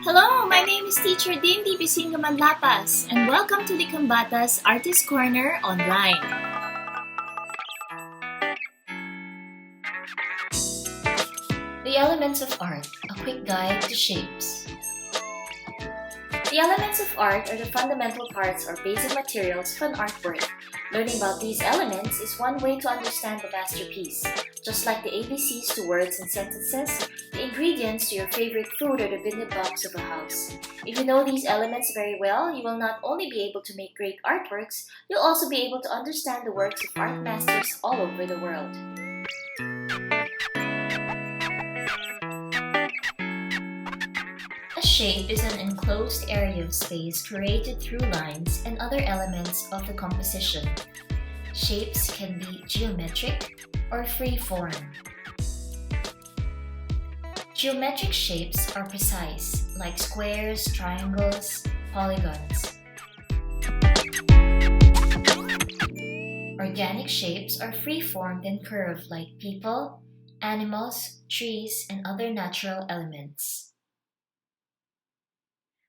Hello, my name is Teacher Dindy Bisingamanlapas, and welcome to Likhang Bata's Artist Corner Online. The elements of art, a quick guide to shapes. The elements of art are the fundamental parts or basic materials of an artwork. Learning about these elements is one way to understand the masterpiece. Just like the ABCs to words and sentences, the ingredients to your favorite food are the building blocks of a house. If you know these elements very well, you will not only be able to make great artworks, you'll also be able to understand the works of art masters all over the world. A shape is an enclosed area of space created through lines and other elements of the composition. Shapes can be geometric or free-form. Geometric shapes are precise, like squares, triangles, polygons. Organic shapes are free-formed and curved, like people, animals, trees, and other natural elements.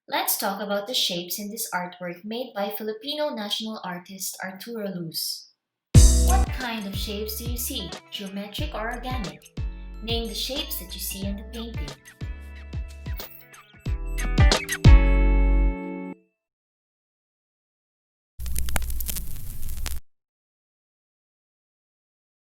Let's talk about the shapes in this artwork made by Filipino national artist Arturo Luz. What kind of shapes do you see, geometric or organic? Name the shapes that you see in the painting.